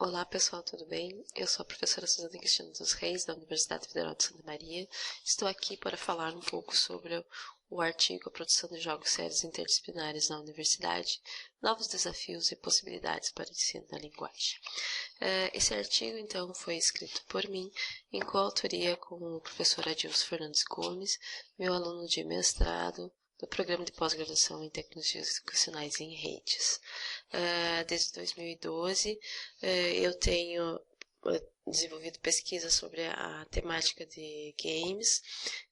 Olá pessoal, tudo bem? Eu sou a professora Suzana Cristina dos Reis, da Universidade Federal de Santa Maria. Estou aqui para falar um pouco sobre o artigo A Produção de Jogos Sérios Interdisciplinares na Universidade, Novos Desafios e Possibilidades para o Ensino da Linguagem. Esse artigo, então, foi escrito por mim, em coautoria com o professor Adilson Fernandes Gomes, meu aluno de mestrado, do Programa de Pós-Graduação em Tecnologias Educacionais em Redes. Desde 2012, eu tenho desenvolvido pesquisa sobre a temática de games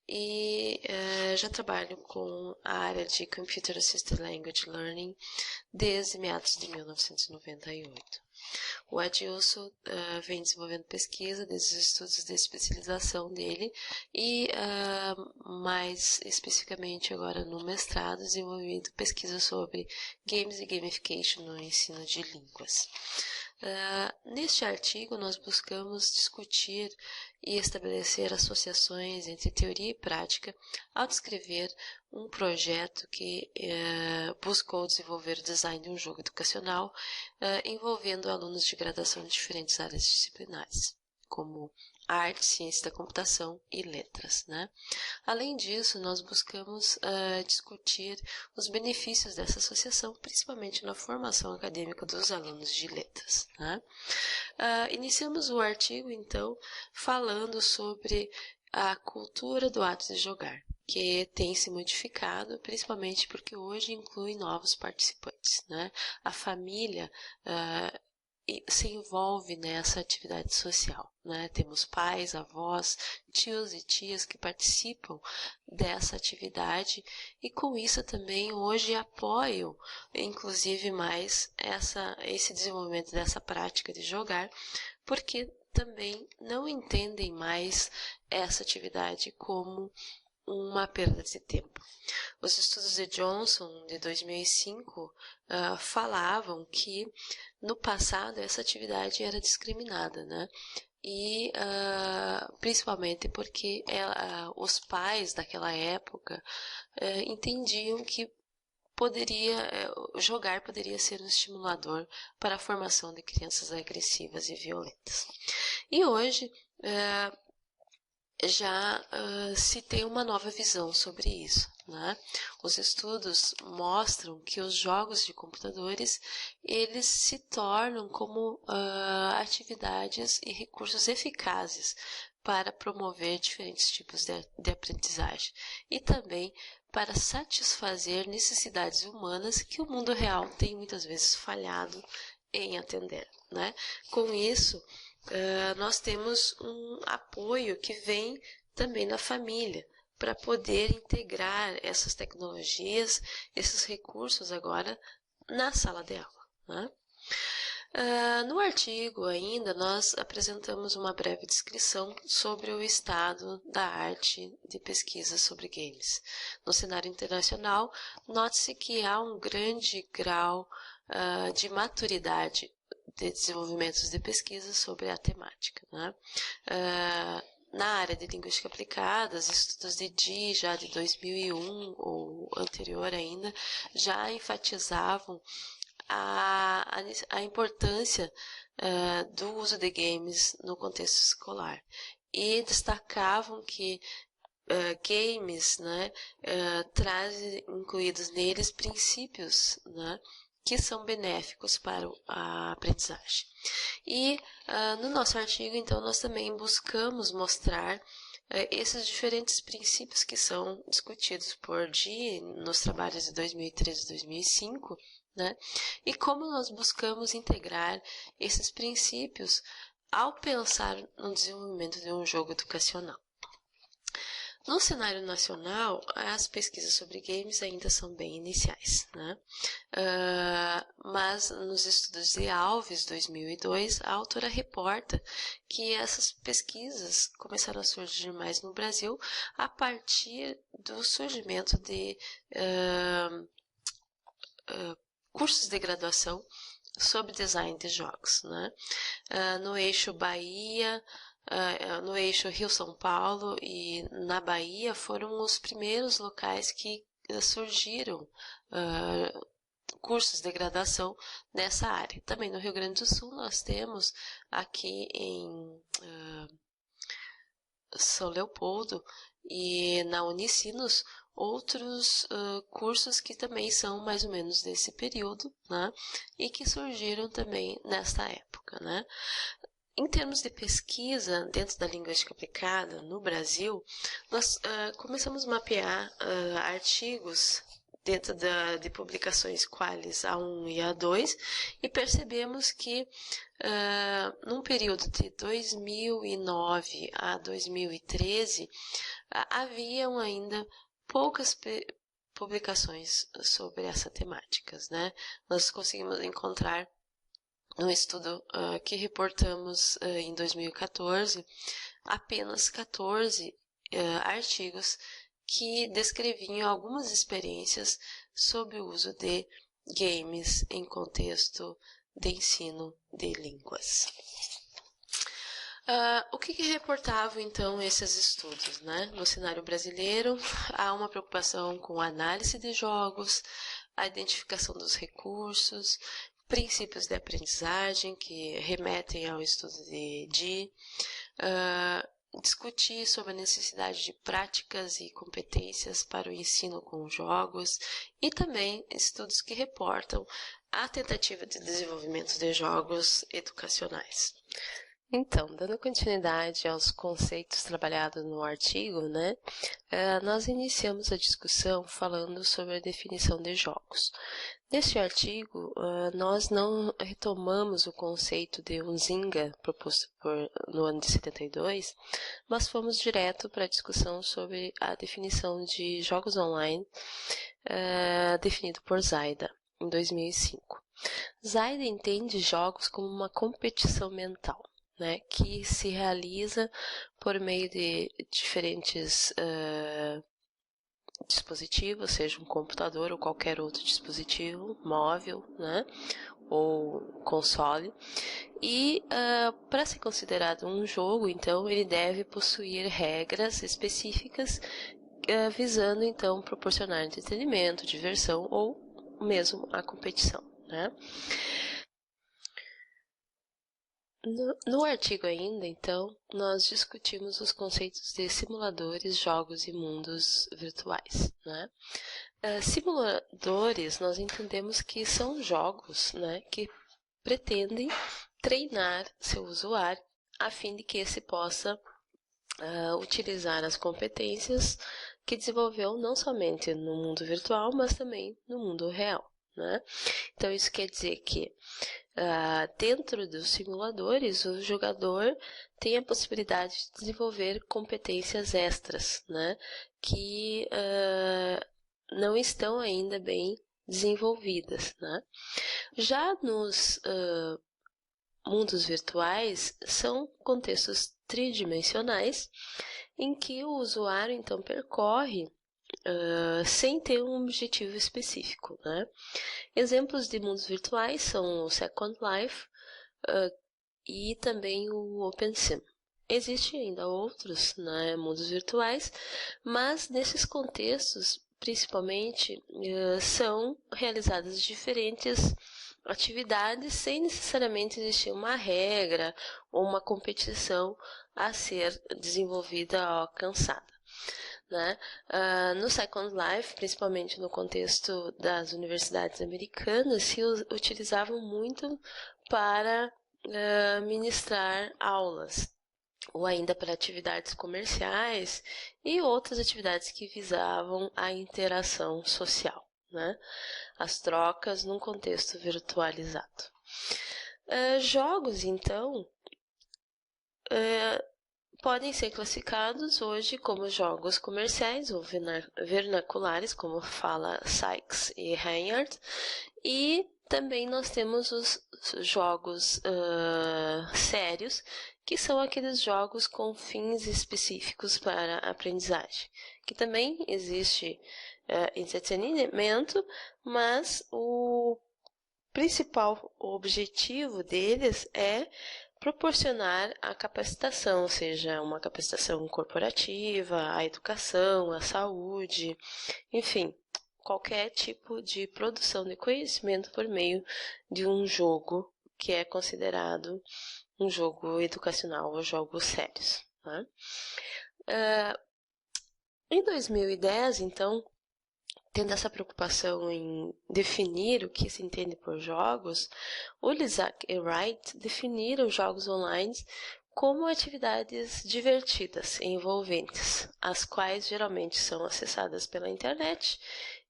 e já trabalho com a área de Computer Assisted Language Learning desde meados de 1998. O Adilson vem desenvolvendo pesquisa desde os estudos de especialização dele e, mais especificamente agora no mestrado, desenvolvendo pesquisa sobre games e gamification no ensino de línguas. Neste artigo, nós buscamos discutir e estabelecer associações entre teoria e prática ao descrever um projeto que buscou desenvolver o design de um jogo educacional envolvendo alunos de graduação de diferentes áreas disciplinares, como arte, ciência da computação e letras, né? Além disso, nós buscamos discutir os benefícios dessa associação, principalmente na formação acadêmica dos alunos de letras, né? Iniciamos o artigo, então, falando sobre a cultura do ato de jogar, que tem se modificado, principalmente porque hoje inclui novos participantes, né? A família se envolve nessa atividade social, né? Temos pais, avós, tios e tias que participam dessa atividade e com isso também hoje apoiam, inclusive mais esse desenvolvimento dessa prática de jogar, porque também não entendem mais essa atividade como uma perda de tempo. Os estudos de Johnson, de 2005, falavam que no passado essa atividade era discriminada, né? E principalmente porque os pais daquela época entendiam que jogar poderia ser um estimulador para a formação de crianças agressivas e violentas. E hoje já se tem uma nova visão sobre isso, né? Os estudos mostram que os jogos de computadores eles se tornam como atividades e recursos eficazes para promover diferentes tipos de aprendizagem e também para satisfazer necessidades humanas que o mundo real tem muitas vezes falhado em atender, né? Com isso, nós temos um apoio que vem também da família para poder integrar essas tecnologias, esses recursos agora na sala de aula, né? No artigo ainda nós apresentamos uma breve descrição sobre o estado da arte de pesquisa sobre games. No cenário internacional, note-se que há um grande grau de maturidade de desenvolvimentos de pesquisa sobre a temática, né? Na área de linguística aplicada, os estudos de Dee, já de 2001 ou anterior ainda, já enfatizavam a importância do uso de games no contexto escolar e destacavam que games, né, trazem incluídos neles princípios, né, que são benéficos para a aprendizagem. E no nosso artigo, então, nós também buscamos mostrar esses diferentes princípios que são discutidos por Dee nos trabalhos de 2013 e 2005, né? E como nós buscamos integrar esses princípios ao pensar no desenvolvimento de um jogo educacional. No cenário nacional, as pesquisas sobre games ainda são bem iniciais, né? Mas nos estudos de Alves, 2002, a autora reporta que essas pesquisas começaram a surgir mais no Brasil a partir do surgimento de cursos de graduação sobre design de jogos, né? No eixo Bahia, no eixo Rio-São Paulo e na Bahia foram os primeiros locais que surgiram cursos de graduação nessa área. Também no Rio Grande do Sul nós temos aqui em São Leopoldo e na Unicinos outros cursos que também são mais ou menos desse período, né? E que surgiram também nesta época, né? Em termos de pesquisa dentro da linguística aplicada no Brasil, nós começamos a mapear artigos dentro de publicações Qualis A1 e A2 e percebemos que num período de 2009 a 2013 haviam ainda poucas publicações sobre essa temática, né? Nós conseguimos encontrar no estudo que reportamos em 2014 apenas 14 artigos que descreviam algumas experiências sobre o uso de games em contexto de ensino de línguas. O que reportavam então esses estudos, né? No cenário brasileiro, há uma preocupação com a análise de jogos, a identificação dos recursos, princípios de aprendizagem que remetem ao estudo de discutir sobre a necessidade de práticas e competências para o ensino com jogos e também estudos que reportam a tentativa de desenvolvimento de jogos educacionais. Então, dando continuidade aos conceitos trabalhados no artigo, né, nós iniciamos a discussão falando sobre a definição de jogos. Neste artigo, nós não retomamos o conceito de Unzinga, proposto no ano de 72, mas fomos direto para a discussão sobre a definição de jogos online, definido por Zaida, em 2005. Zaida entende jogos como uma competição mental, né, que se realiza por meio de diferentes dispositivos, seja um computador ou qualquer outro dispositivo móvel, né, ou console. E para ser considerado um jogo, então, ele deve possuir regras específicas visando, então, proporcionar entretenimento, diversão ou mesmo a competição, né? No artigo ainda, então, nós discutimos os conceitos de simuladores, jogos e mundos virtuais, né? Simuladores, nós entendemos que são jogos, né, que pretendem treinar seu usuário a fim de que esse possa utilizar as competências que desenvolveu não somente no mundo virtual, mas também no mundo real, né? Então, isso quer dizer que dentro dos simuladores, o jogador tem a possibilidade de desenvolver competências extras, né, que não estão ainda bem desenvolvidas, né? Já nos mundos virtuais, são contextos tridimensionais em que o usuário, então, percorre sem ter um objetivo específico, né? Exemplos de mundos virtuais são o Second Life e também o OpenSim. Existem ainda outros, né, mundos virtuais, mas nesses contextos, principalmente, são realizadas diferentes atividades sem necessariamente existir uma regra ou uma competição a ser desenvolvida ou alcançada, né? No Second Life, principalmente no contexto das universidades americanas, se utilizavam muito para ministrar aulas, ou ainda para atividades comerciais e outras atividades que visavam a interação social, né? As trocas num contexto virtualizado. Jogos, então, podem ser classificados hoje como jogos comerciais ou vernaculares, como fala Sykes e Reinhardt, e também nós temos os jogos sérios, que são aqueles jogos com fins específicos para a aprendizagem, que também existe entretenimento, mas o principal objetivo deles é proporcionar a capacitação, seja uma capacitação corporativa, a educação, a saúde, enfim, qualquer tipo de produção de conhecimento por meio de um jogo que é considerado um jogo educacional ou jogos sérios. Né? Em 2010, então, tendo essa preocupação em definir o que se entende por jogos, o Lizak e Wright definiram jogos online como atividades divertidas e envolventes, as quais geralmente são acessadas pela internet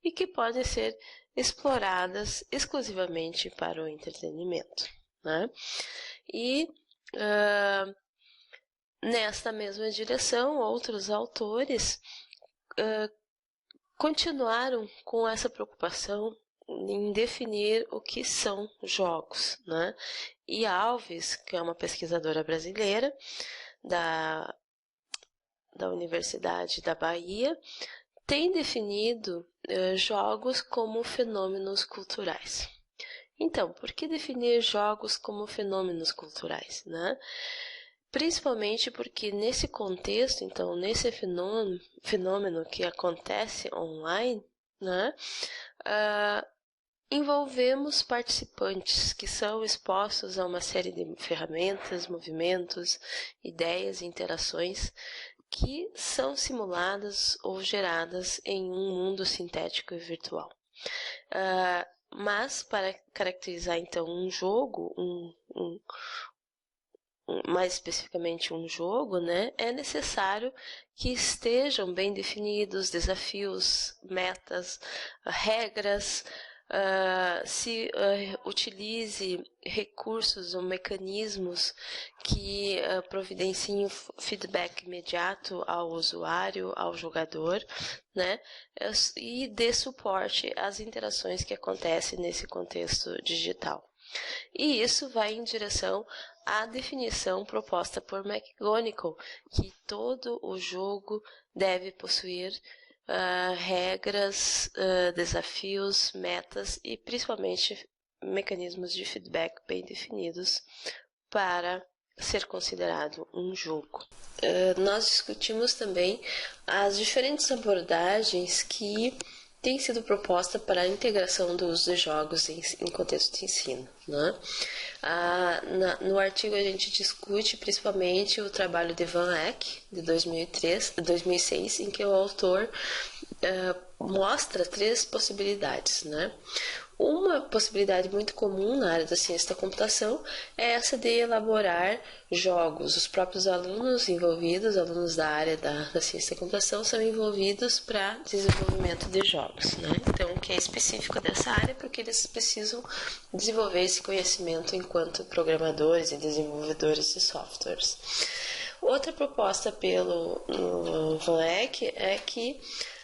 e que podem ser exploradas exclusivamente para o entretenimento. Né? E nesta mesma direção, outros autores continuaram com essa preocupação em definir o que são jogos, né? E Alves, que é uma pesquisadora brasileira da Universidade da Bahia, tem definido jogos como fenômenos culturais. Então, por que definir jogos como fenômenos culturais, né? Principalmente porque nesse contexto, então, nesse fenômeno que acontece online, né, envolvemos participantes que são expostos a uma série de ferramentas, movimentos, ideias e interações que são simuladas ou geradas em um mundo sintético e virtual. Mas, para caracterizar, então, um jogo, mais especificamente um jogo, né, é necessário que estejam bem definidos desafios, metas, regras, se utilize recursos ou mecanismos que providenciem feedback imediato ao usuário, ao jogador, né, e dê suporte às interações que acontecem nesse contexto digital. E isso vai em direção à definição proposta por McGonigal, que todo o jogo deve possuir regras, desafios, metas e principalmente mecanismos de feedback bem definidos para ser considerado um jogo. Nós discutimos também as diferentes abordagens que tem sido proposta para a integração do uso de jogos em contexto de ensino. Né? No artigo a gente discute principalmente o trabalho de Van Eck, de 2006, em que o autor mostra 3 possibilidades. Né? Uma possibilidade muito comum na área da ciência da computação é essa de elaborar jogos. Os próprios alunos envolvidos, alunos da área da ciência da computação, são envolvidos para desenvolvimento de jogos. Né? Então, o que é específico dessa área é porque eles precisam desenvolver esse conhecimento enquanto programadores e desenvolvedores de softwares. Outra proposta pelo Van Eck é que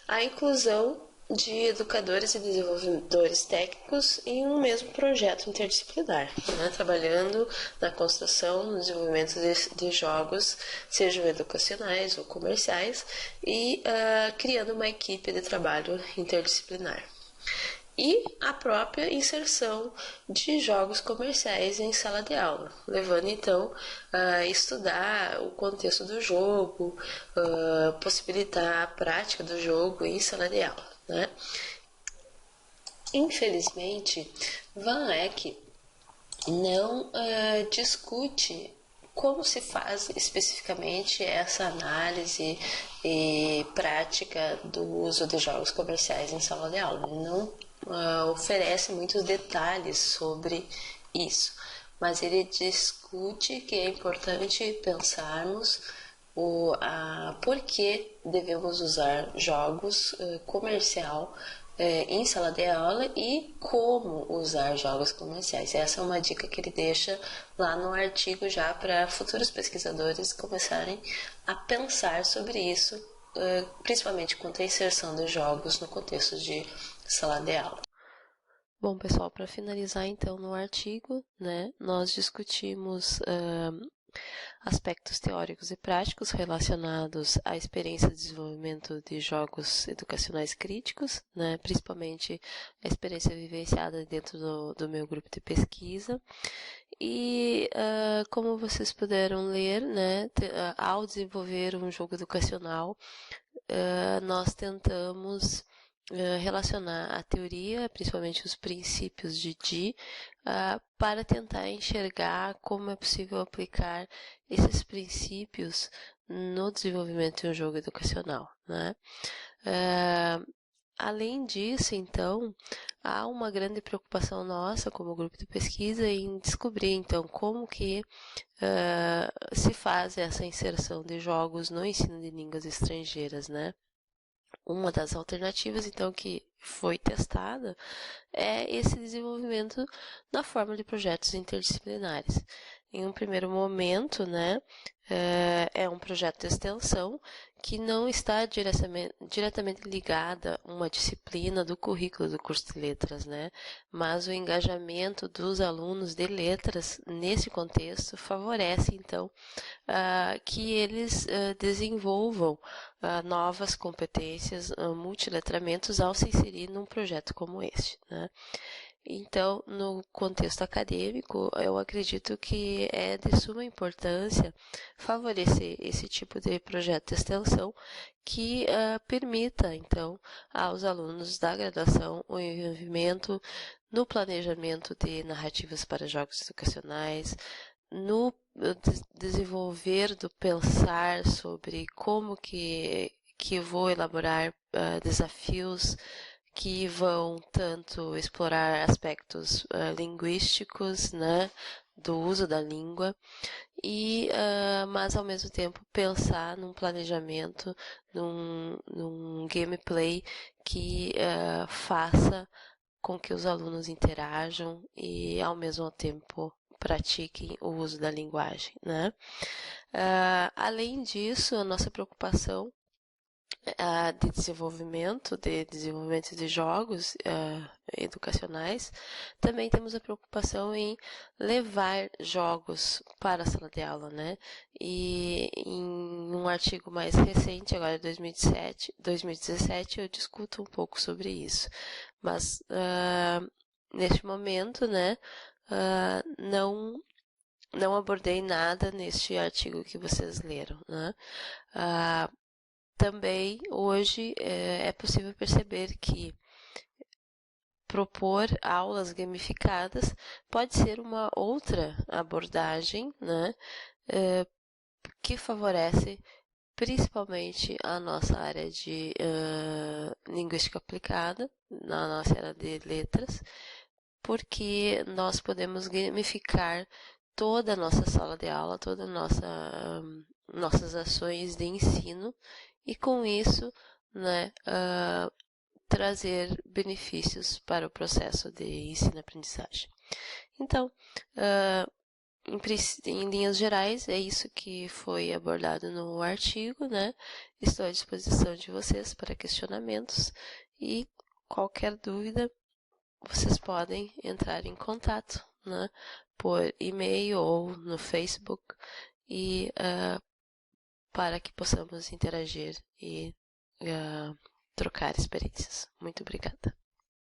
a inclusão de educadores e desenvolvedores técnicos em um mesmo projeto interdisciplinar, né? Trabalhando na construção, no desenvolvimento de jogos, sejam educacionais ou comerciais, e criando uma equipe de trabalho interdisciplinar. E a própria inserção de jogos comerciais em sala de aula, levando então a estudar o contexto do jogo, possibilitar a prática do jogo em sala de aula. Né? Infelizmente, Van Eck não discute como se faz especificamente essa análise e prática do uso de jogos comerciais em sala de aula. Ele não oferece muitos detalhes sobre isso, mas ele discute que é importante pensarmos por que devemos usar jogos comercial em sala de aula e como usar jogos comerciais. Essa é uma dica que ele deixa lá no artigo já para futuros pesquisadores começarem a pensar sobre isso, principalmente quanto à inserção de jogos no contexto de sala de aula. Bom, pessoal, para finalizar então no artigo, né, nós discutimos aspectos teóricos e práticos relacionados à experiência de desenvolvimento de jogos educacionais críticos, né, principalmente a experiência vivenciada dentro do meu grupo de pesquisa. E como vocês puderam ler, né, ao desenvolver um jogo educacional, nós tentamos relacionar a teoria, principalmente os princípios de Dee, para tentar enxergar como é possível aplicar esses princípios no desenvolvimento de um jogo educacional, né? Além disso, então, há uma grande preocupação nossa como grupo de pesquisa em descobrir, então, como que se faz essa inserção de jogos no ensino de línguas estrangeiras, né? Uma das alternativas, então, que foi testada é esse desenvolvimento na forma de projetos interdisciplinares. Em um primeiro momento, né, é um projeto de extensão que não está diretamente ligada a uma disciplina do currículo do curso de letras, né, mas o engajamento dos alunos de letras nesse contexto favorece, então, que eles desenvolvam novas competências, multiletramentos ao se inserir num projeto como este, né? Então, no contexto acadêmico, eu acredito que é de suma importância favorecer esse tipo de projeto de extensão que permita, então, aos alunos da graduação o envolvimento no planejamento de narrativas para jogos educacionais, no desenvolver do pensar sobre como que vou elaborar desafios que vão tanto explorar aspectos linguísticos, né, do uso da língua, mas ao mesmo tempo pensar num planejamento, num gameplay que faça com que os alunos interajam e ao mesmo tempo pratiquem o uso da linguagem, né? Além disso, a nossa preocupação de desenvolvimento de jogos educacionais, também temos a preocupação em levar jogos para a sala de aula, né? E em um artigo mais recente, agora 2017, eu discuto um pouco sobre isso. Mas neste momento, né, não abordei nada neste artigo que vocês leram, né? Também hoje é possível perceber que propor aulas gamificadas pode ser uma outra abordagem, né, que favorece principalmente a nossa área de linguística aplicada, na nossa área de letras, porque nós podemos gamificar toda a nossa sala de aula, todas nossas ações de ensino e com isso, né, trazer benefícios para o processo de ensino-aprendizagem. Então, em linhas gerais, é isso que foi abordado no artigo, né? Estou à disposição de vocês para questionamentos e qualquer dúvida, vocês podem entrar em contato, né, por e-mail ou no Facebook e para que possamos interagir e trocar experiências. Muito obrigada.